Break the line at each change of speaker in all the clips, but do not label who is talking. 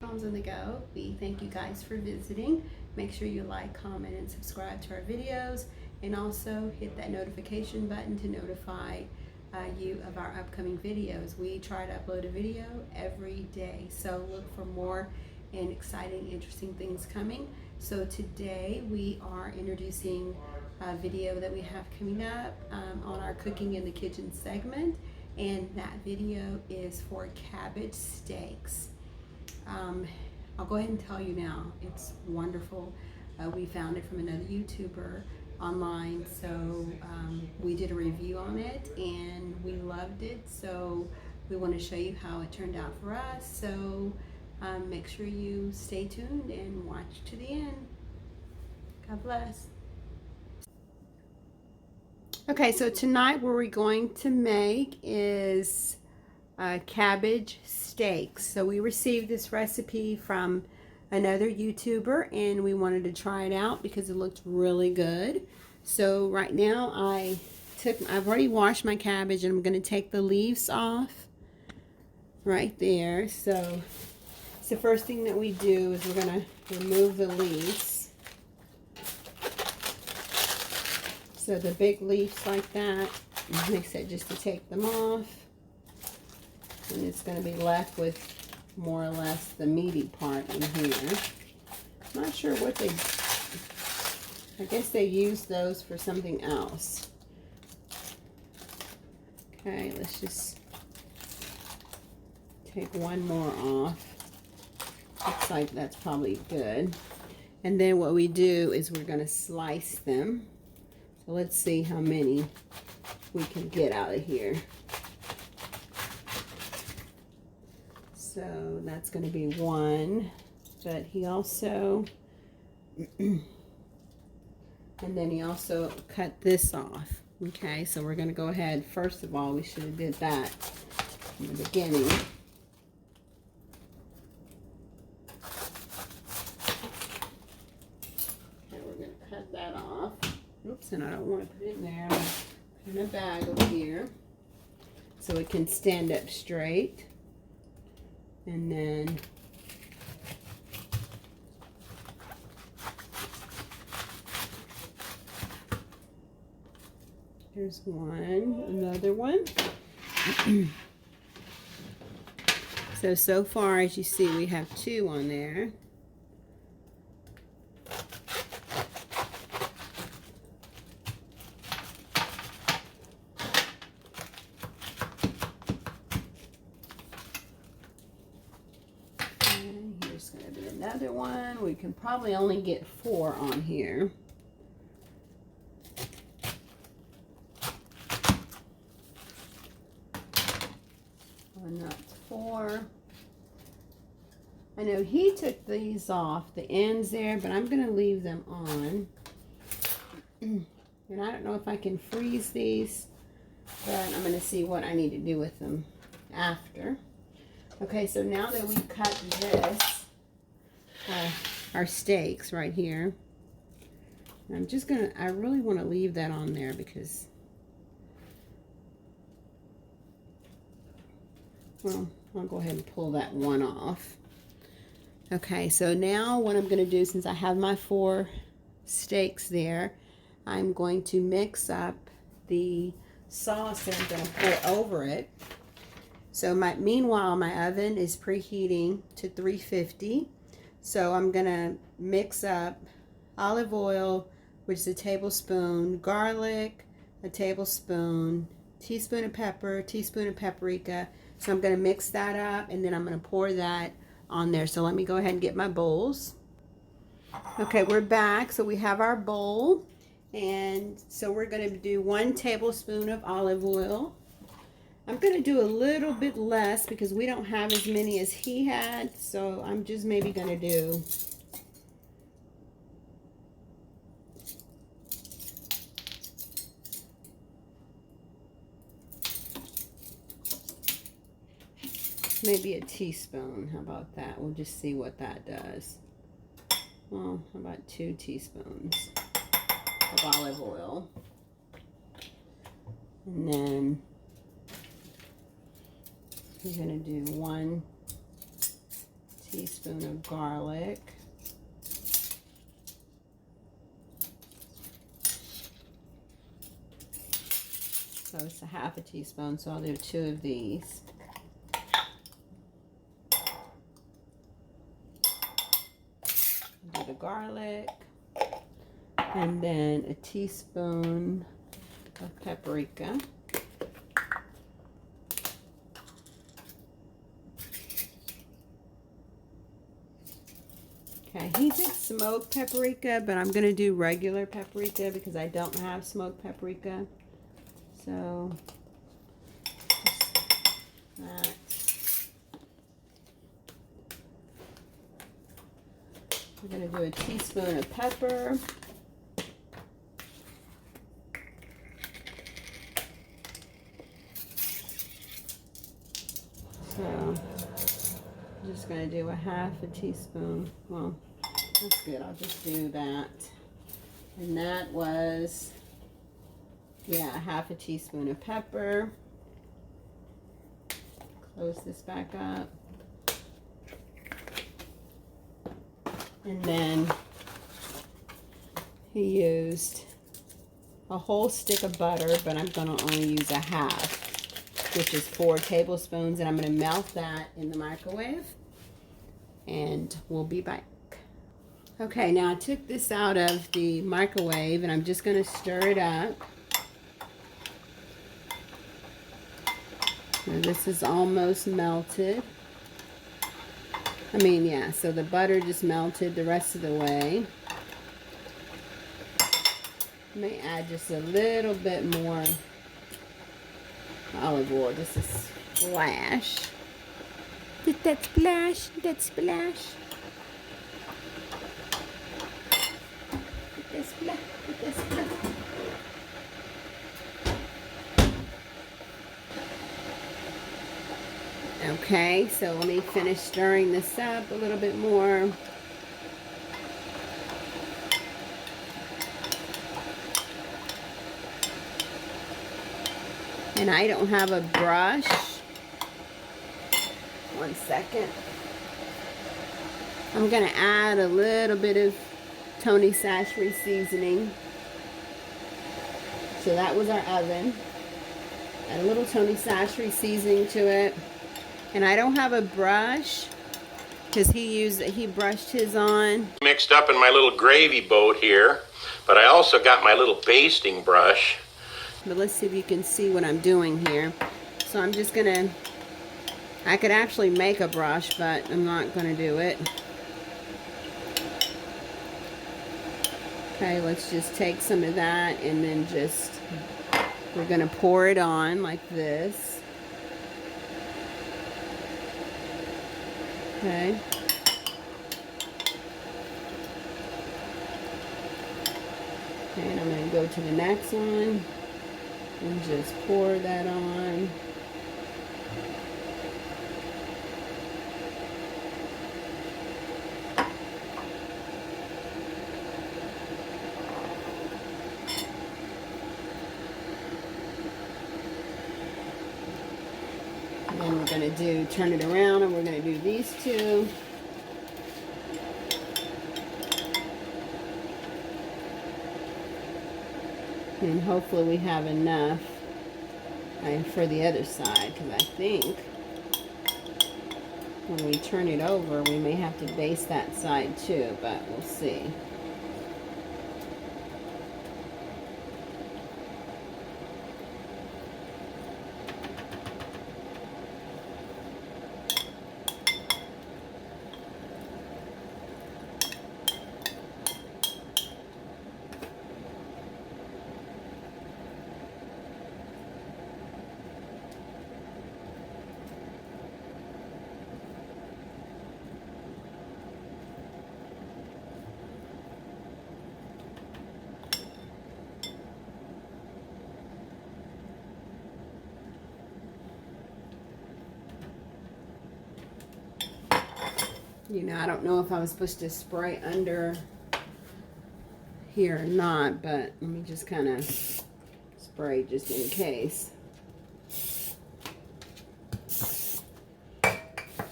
Moms on the Go. We thank you guys for visiting. Make sure you like, comment, and subscribe to our videos, and also hit that notification button to notify you of our upcoming videos. We try to upload a video every day, so look for more and exciting, interesting things coming. So today we are introducing a video that we have coming up on our Cooking in the Kitchen segment, and that video is for cabbage steaks. I'll go ahead and tell you now, it's wonderful. We found it from another YouTuber online, so we did a review on it and we loved it, so we want to show you how it turned out for us. So make sure you stay tuned and watch to the end. God bless. Okay, so tonight what we're going to make is cabbage steaks. So we received this recipe from another YouTuber and we wanted to try it out because it looked really good. So right now I've already washed my cabbage and I'm going to take the leaves off right there. So the first thing that we do is we're going to remove the leaves. So the big leaves like that, like I said, just to take them off. And it's going to be left with more or less the meaty part in here. Not sure what I guess they use those for something else. Okay, let's just take one more off. Looks like that's probably good. And then what we do is we're going to slice them. So let's see how many we can get out of here. So that's going to be one, but he also, and then he also cut this off. Okay, so we're going to go ahead. First of all, we should have did that in the beginning. Okay, we're going to cut that off. Oops, and I don't want to put it in there. Put it in a bag over here so it can stand up straight. And then here's one, another one. So far as you see, we have two on there. Here's going to be another one. We can probably only get 4 on here. And that's 4. I know he took these off, the ends there, but I'm going to leave them on. And I don't know if I can freeze these, but I'm going to see what I need to do with them after. Okay, so now that we cut this, our steaks right here, I'm just gonna, I really want to leave that on there because, well, I'll go ahead and pull that one off. Okay, so now what I'm going to do, since I have my 4 steaks there, I'm going to mix up the sauce that I'm going to pour over it. So meanwhile, my oven is preheating to 350. So I'm going to mix up olive oil, which is a tablespoon, garlic, a tablespoon, teaspoon of pepper, teaspoon of paprika. So I'm going to mix that up and then I'm going to pour that on there. So let me go ahead and get my bowls. Okay, we're back. So we have our bowl. And so we're going to do 1 tablespoon of olive oil. I'm going to do a little bit less because we don't have as many as he had. So I'm just maybe going to do maybe a teaspoon. How about that? We'll just see what that does. Well, how about 2 teaspoons of olive oil. And then we're going to do 1 teaspoon of garlic. So it's a half a teaspoon, so I'll do 2 of these. Do the garlic. And then a teaspoon of paprika. Okay, he did smoked paprika, but I'm going to do regular paprika because I don't have smoked paprika. So, that. We're going to do a teaspoon of pepper. So, I'm just going to do a half a teaspoon. Well, that's good. I'll just do that. And that was, yeah, a half a teaspoon of pepper. Close this back up. And then he used a whole stick of butter, but I'm going to only use a half, which is 4 tablespoons. And I'm going to melt that in the microwave. And we'll be back. Okay, now I took this out of the microwave and I'm just going to stir it up. So this is almost melted. I mean, yeah, so the butter just melted the rest of the way. I may add just a little bit more olive oil, just a splash. That splash, that splash. That splash, that splash. Okay, so let me finish stirring this up a little bit more. And I don't have a brush. One second. I'm going to add a little bit of Tony Chachere's seasoning. So that was our oven. Add a little Tony Chachere's seasoning to it. And I don't have a brush because he brushed his on.
Mixed up in my little gravy boat here, but I also got my little basting brush.
But let's see if you can see what I'm doing here. So I'm just gonna, I could actually make a brush, but I'm not gonna do it. Okay, let's just take some of that and then just, we're gonna pour it on like this. Okay. Okay, and I'm going to go to the next one and just pour that on. And then we're going to turn it around and we're going to do these two. And hopefully we have enough for the other side, because I think when we turn it over we may have to baste that side too, but we'll see. You know, I don't know if I was supposed to spray under here or not, but let me just kind of spray just in case.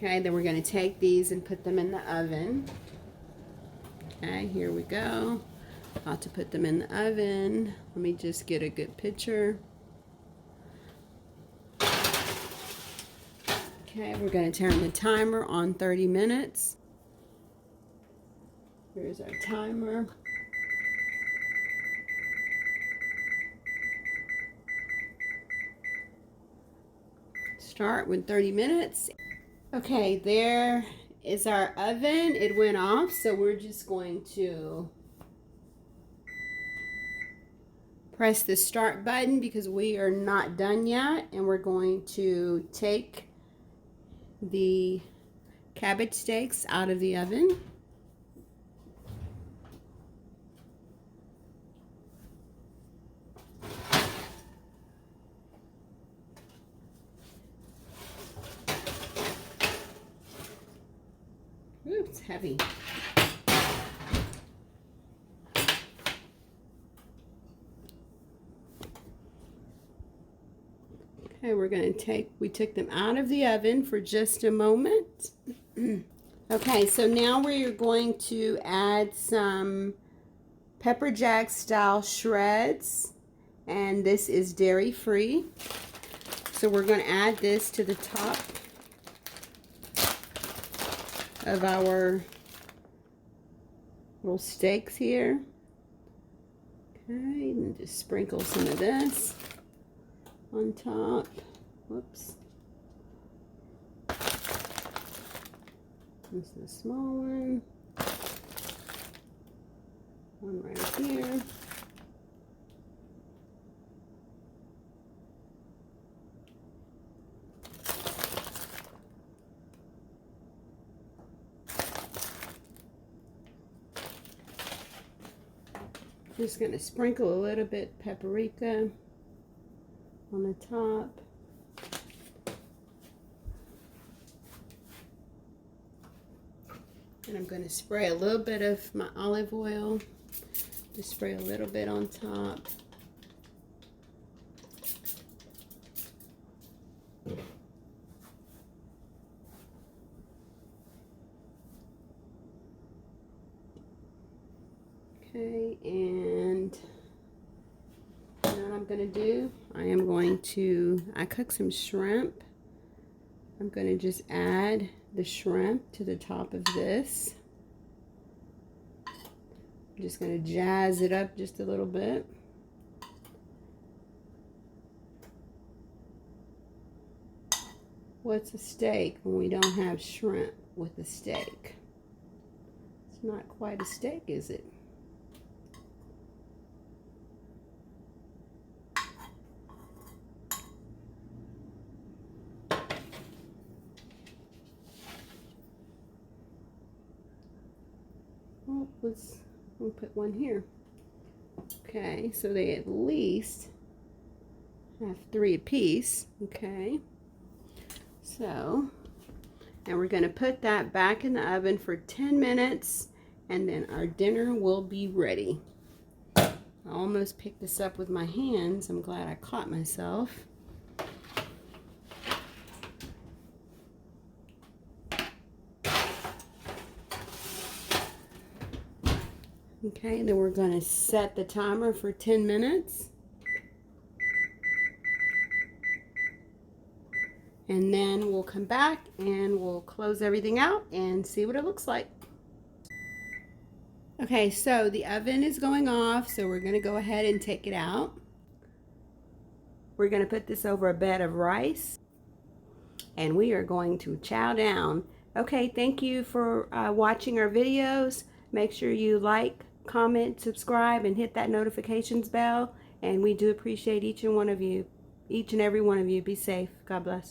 Okay, then we're going to take these and put them in the oven. Okay, here we go. About to put them in the oven. Let me just get a good picture. Okay, we're going to turn the timer on 30 minutes. Here's our timer. Start with 30 minutes. Okay, there is our oven. It went off, so we're just going to press the start button because we are not done yet, and we're going to take the cabbage steaks out of the oven. Ooh, it's heavy. Okay, we took them out of the oven for just a moment. Okay, so now we're going to add some pepper jack style shreds, and this is dairy free. So we're going to add this to the top of our little steaks here. Okay, and just sprinkle some of this on top. Whoops. This is the small one. One right here. Just going to sprinkle a little bit paprika on the top. And I'm going to spray a little bit of my olive oil. Just spray a little bit on top. Okay, and what I'm going to do, I cooked some shrimp. I'm going to just add the shrimp to the top of this. I'm just going to jazz it up just a little bit. What's a steak when we don't have shrimp with a steak? It's not quite a steak, is it? Well, we'll put one here. Okay, so they at least have 3 apiece. Okay, so, and we're going to put that back in the oven for 10 minutes, and then our dinner will be ready. I almost picked this up with my hands. I'm glad I caught myself. Okay, then we're going to set the timer for 10 minutes. And then we'll come back and we'll close everything out and see what it looks like. Okay, so the oven is going off, so we're going to go ahead and take it out. We're going to put this over a bed of rice, and we are going to chow down. Okay, thank you for watching our videos. Make sure you like, comment, subscribe, and hit that notifications bell. And we do appreciate each and every one of you. Be safe. God bless.